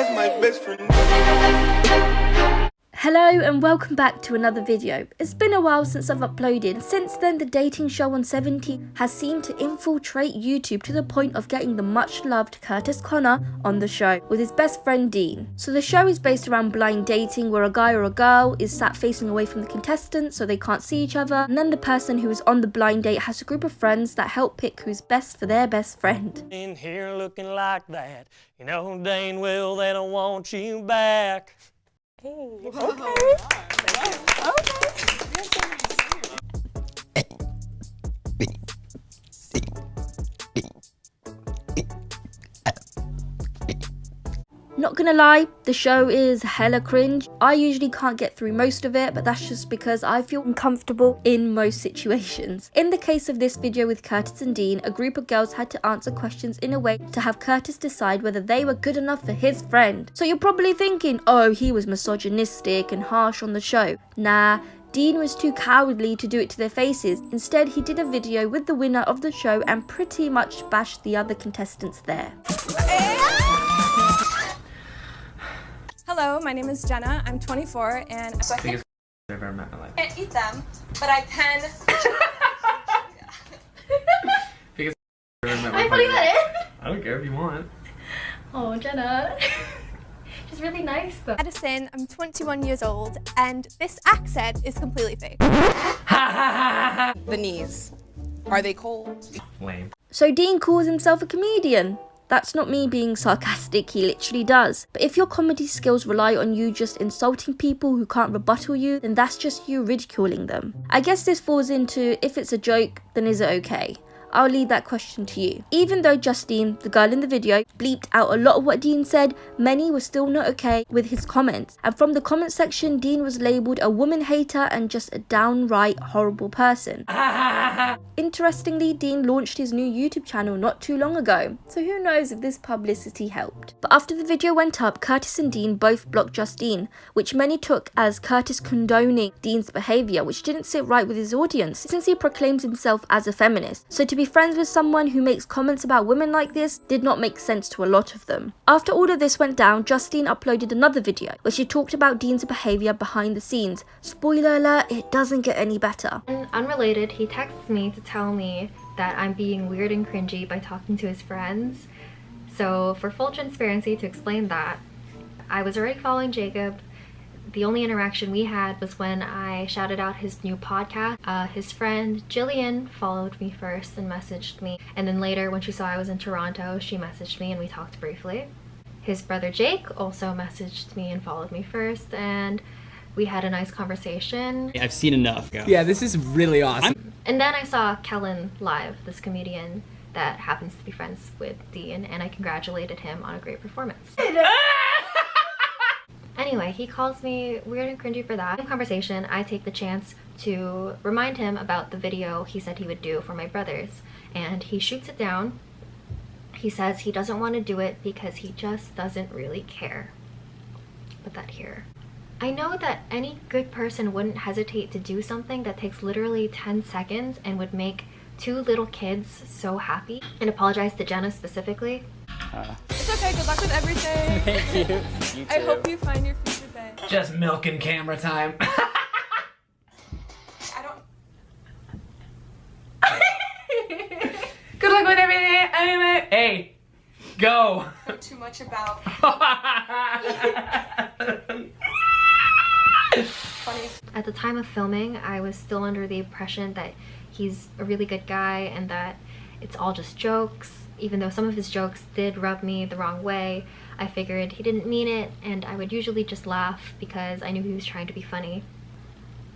that's my best friend. Hello and welcome back to another video. It's been a while since I've uploaded. Since then, the dating show on 17 has seemed to infiltrate YouTube to the point of getting the much loved Kurtis on the show with his best friend Dean. So the show is based around blind dating, where a guy or a girl is sat facing away from the contestants so they can't see each other, and then the person who is on the blind date has a group of friends that help pick who's best for their best friend. In here looking like that, you know dang well they don't want you back. Okay. Not gonna lie, the show is hella cringe. I usually can't get through most of it, but that's just because I feel uncomfortable in most situations. In the case of this video with Kurtis and Dean, a group of girls had to answer questions in a way to have Kurtis decide whether they were good enough for his friend. So you're probably thinking, oh, he was misogynistic and harsh on the show. Nah. Dean was too cowardly to do it to their faces. Instead, he did a video with the winner of the show and pretty much bashed the other contestants there. Hello, my name is Jenna. I'm 24 and I biggest I've ever met in my life. can't eat them, but I can. Biggest I've ever met in my life. I don't care if you want. Oh, Jenna. She's really nice though. Addison, I'm 21 years old, and this accent is completely fake. The knees. Are they cold? Lame. So Dean calls himself a comedian. That's not me being sarcastic, he literally does. But if your comedy skills rely on you just insulting people who can't rebuttal you, then that's just you ridiculing them. I guess this falls into, if it's a joke, then is it okay? I'll leave that question to you. Even though Justine, the girl in the video, bleeped out a lot of what Dean said, many were still not okay with his comments. And from the comment section, Dean was labelled a woman hater and just a downright horrible person. Interestingly, Dean launched his new YouTube channel not too long ago, so who knows if this publicity helped. But after the video went up, Kurtis and Dean both blocked Justine, which many took as Kurtis condoning Dean's behaviour, which didn't sit right with his audience, since he proclaims himself as a feminist. So to be friends with someone who makes comments about women like this did not make sense to a lot of them. After all of this went down, Justine uploaded another video where she talked about Dean's behaviour behind the scenes. Spoiler alert, it doesn't get any better. And unrelated, he texts me to tell me that I'm being weird and cringy by talking to his friends. So for full transparency, to explain that, I was already following Jacob. The only interaction we had was when I shouted out his new podcast. His friend Jillian followed me first and messaged me, and then later when she saw I was in Toronto, she messaged me and we talked briefly. His brother Jake also messaged me and followed me first, and we had a nice conversation. I've seen enough. Yeah, this is really awesome. And then I saw Kellen live, this comedian that happens to be friends with Dean, and I congratulated him on a great performance. Anyway, he calls me weird and cringy for that. In conversation, I take the chance to remind him about the video he said he would do for my brothers, and he shoots it down. He says he doesn't want to do it because he just doesn't really care. Put that here. I know that any good person wouldn't hesitate to do something that takes literally 10 seconds and would make two little kids so happy, and apologize to Jenna specifically. It's okay, good luck with everything. Thank you. You too. I hope you find your future babe. Just milk and camera time. I don't... Good luck with everything. Hey, go. know too much about. Funny. At the time of filming, I was still under the impression that he's a really good guy and that it's all just jokes. Even though some of his jokes did rub me the wrong way, I figured he didn't mean it, and I would usually just laugh because I knew he was trying to be funny.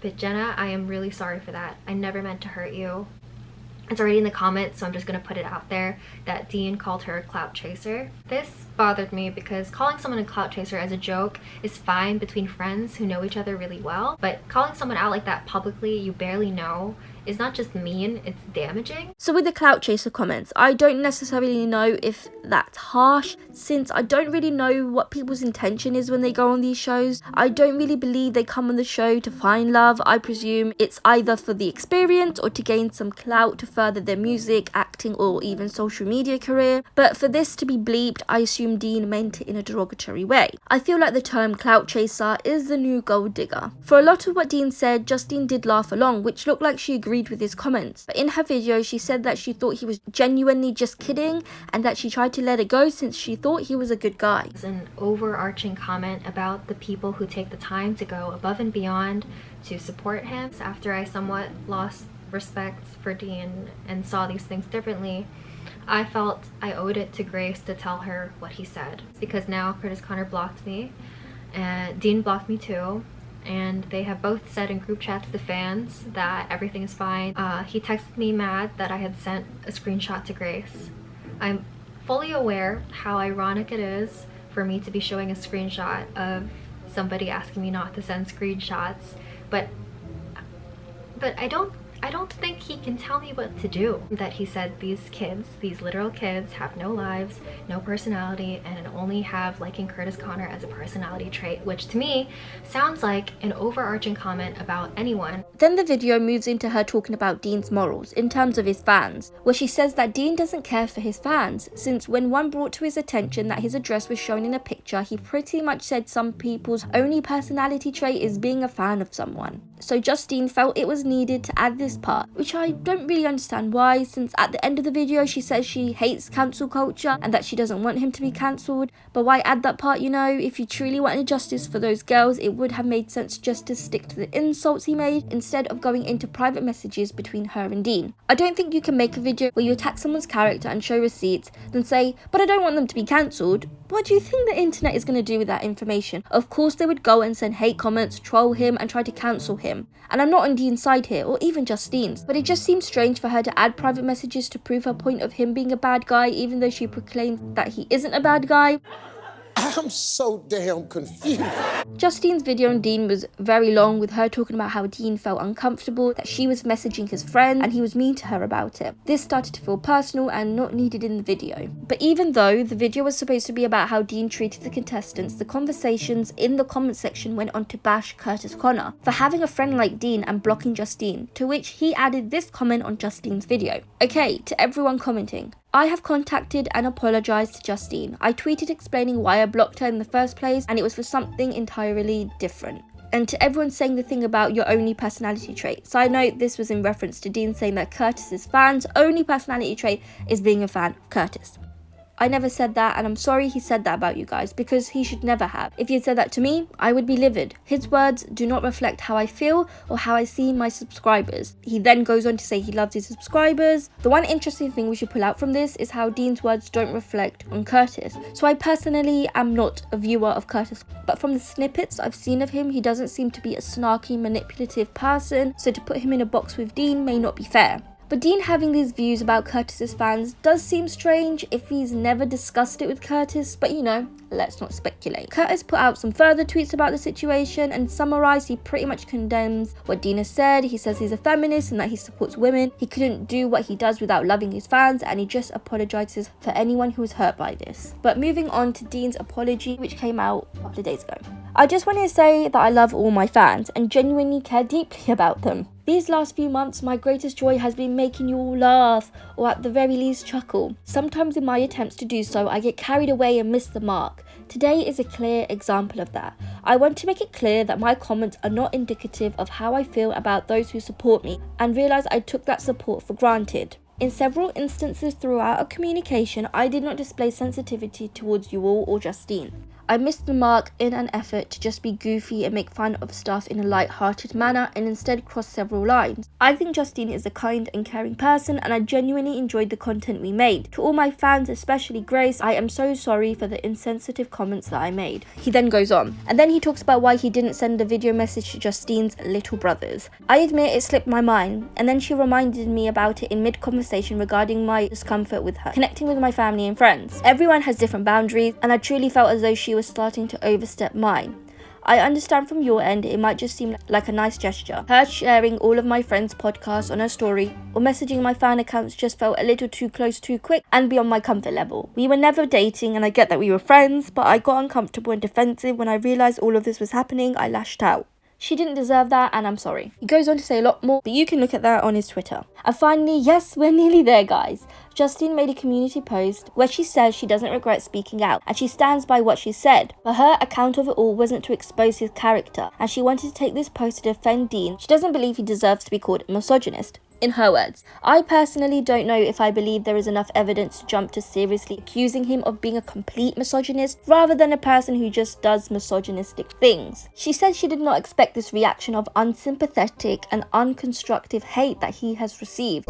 But Jenna, I am really sorry for that. I never meant to hurt you. It's already in the comments, so I'm just gonna put it out there that Dean called her a clout chaser. This bothered me because calling someone a clout chaser as a joke is fine between friends who know each other really well, but calling someone out like that publicly you barely know is not just mean, it's damaging. So with the clout chaser comments, I don't necessarily know if that's harsh, since I don't really know what people's intention is when they go on these shows. I don't really believe they come on the show to find love. I presume it's either for the experience or to gain some clout to further their music, acting, or even social media career. But for this to be bleeped, I assume Dean meant it in a derogatory way. I feel like the term clout chaser is the new gold digger. For a lot of what Dean said, Justine did laugh along, which looked like she agreed with his comments. But in her video, she said that she thought he was genuinely just kidding and that she tried to let it go since she thought he was a good guy. It's an overarching comment about the people who take the time to go above and beyond to support him. After I somewhat lost respect for Dean and saw these things differently, I felt I owed it to Grace to tell her what he said. Because now Kurtis Connor blocked me and Dean blocked me too. And they have both said in group chats to fans that everything is fine. He texted me mad that I had sent a screenshot to Grace. I'm fully aware how ironic it is for me to be showing a screenshot of somebody asking me not to send screenshots, but I don't think he can tell me what to do. That he said these kids, these literal kids, have no lives, no personality, and only have liking Kurtis Connor as a personality trait, which to me sounds like an overarching comment about anyone. Then the video moves into her talking about Dean's morals in terms of his fans, where she says that Dean doesn't care for his fans, since when one brought to his attention that his address was shown in a picture, he pretty much said some people's only personality trait is being a fan of someone. So Justine felt it was needed to add this part, which I don't really understand why, since at the end of the video she says she hates cancel culture and that she doesn't want him to be cancelled. But why add that part, you know? If you truly wanted justice for those girls, it would have made sense just to stick to the insults he made instead of going into private messages between her and Dean. I don't think you can make a video where you attack someone's character and show receipts, then say, but I don't want them to be cancelled. What do you think the internet is going to do with that information? Of course they would go and send hate comments, troll him and try to cancel him. And I'm not on Dean's side here, or even Justine's, but it just seems strange for her to add private messages to prove her point of him being a bad guy, even though she proclaimed that he isn't a bad guy. I'm so damn confused. Justine's video on Dean was very long, with her talking about how Dean felt uncomfortable, that she was messaging his friend and he was mean to her about it. This started to feel personal and not needed in the video. But even though the video was supposed to be about how Dean treated the contestants, the conversations in the comment section went on to bash Kurtis Connor for having a friend like Dean and blocking Justine, to which he added this comment on Justine's video. Okay, to everyone commenting, I have contacted and apologised to Justine. I tweeted explaining why I blocked her in the first place, and it was for something entirely different. And to everyone saying the thing about your only personality trait. Side note, this was in reference to Dean saying that Kurtis's fans' only personality trait is being a fan of Kurtis. I never said that, and I'm sorry he said that about you guys, because he should never have. If he had said that to me, I would be livid. His words do not reflect how I feel or how I see my subscribers. He then goes on to say he loves his subscribers. The one interesting thing we should pull out from this is how Dean's words don't reflect on Kurtis. So I personally am not a viewer of Kurtis, but from the snippets I've seen of him, he doesn't seem to be a snarky, manipulative person, so to put him in a box with Dean may not be fair. But Dean having these views about Kurtis's fans does seem strange if he's never discussed it with Kurtis, but you know, let's not speculate. Kurtis put out some further tweets about the situation, and summarised, he pretty much condemns what Dean has said. He says he's a feminist and that he supports women. He couldn't do what he does without loving his fans, and he just apologises for anyone who was hurt by this. But moving on to Dean's apology, which came out a couple of days ago. I just wanted to say that I love all my fans and genuinely care deeply about them. These last few months, my greatest joy has been making you all laugh, or at the very least chuckle. Sometimes in my attempts to do so, I get carried away and miss the mark. Today is a clear example of that. I want to make it clear that my comments are not indicative of how I feel about those who support me, and realise I took that support for granted. In several instances throughout our communication, I did not display sensitivity towards you all or Justine. I missed the mark in an effort to just be goofy and make fun of stuff in a light-hearted manner, and instead crossed several lines. I think Justine is a kind and caring person, and I genuinely enjoyed the content we made. To all my fans, especially Grace, I am so sorry for the insensitive comments that I made. He then goes on, and then he talks about why he didn't send a video message to Justine's little brothers. I admit it slipped my mind, and then she reminded me about it in mid-conversation regarding my discomfort with her, connecting with my family and friends. Everyone has different boundaries, and I truly felt as though she was starting to overstep mine. I understand from your end it might just seem like a nice gesture. Her sharing all of my friends' podcasts on her story or messaging my fan accounts just felt a little too close too quick and beyond my comfort level. We were never dating and I get that we were friends, but I got uncomfortable and defensive when I realised all of this was happening. I lashed out. She didn't deserve that and I'm sorry. He goes on to say a lot more, but you can look at that on his Twitter. And finally, yes, we're nearly there, guys. Justine made a community post where she says she doesn't regret speaking out and she stands by what she said. But her account of it all wasn't to expose his character, and she wanted to take this post to defend Dean. She doesn't believe he deserves to be called a misogynist. In her words, I personally don't know if I believe there is enough evidence to jump to seriously accusing him of being a complete misogynist rather than a person who just does misogynistic things. She said she did not expect this reaction of unsympathetic and unconstructive hate that he has received.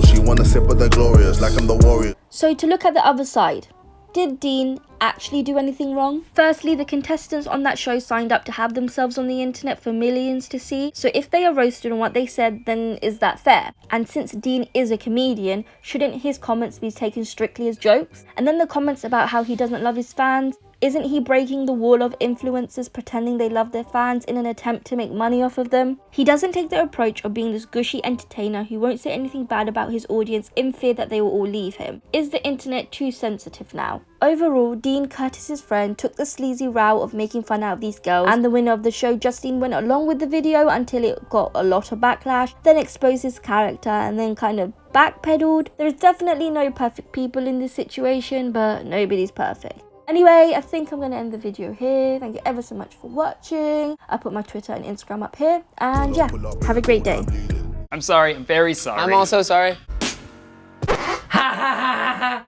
She wanna sip of the glorious like I'm the warrior. So to look at the other side, did Dean actually do anything wrong? Firstly, the contestants on that show signed up to have themselves on the internet for millions to see, so if they are roasted on what they said, then is that fair? And since Dean is a comedian, shouldn't his comments be taken strictly as jokes? And then the comments about how he doesn't love his fans, isn't he breaking the wall of influencers pretending they love their fans in an attempt to make money off of them? He doesn't take the approach of being this gushy entertainer who won't say anything bad about his audience in fear that they will all leave him. Is the internet too sensitive now? Overall, Dean, Kurtis's friend, took the sleazy route of making fun out of these girls, and the winner of the show, Justine, went along with the video until it got a lot of backlash, then exposed his character and then kind of backpedaled. There's definitely no perfect people in this situation, but nobody's perfect. Anyway, I think I'm going to end the video here. Thank you ever so much for watching. I put my Twitter and Instagram up here. And yeah, have a great day. I'm sorry. I'm very sorry. I'm also sorry. Ha ha ha ha ha!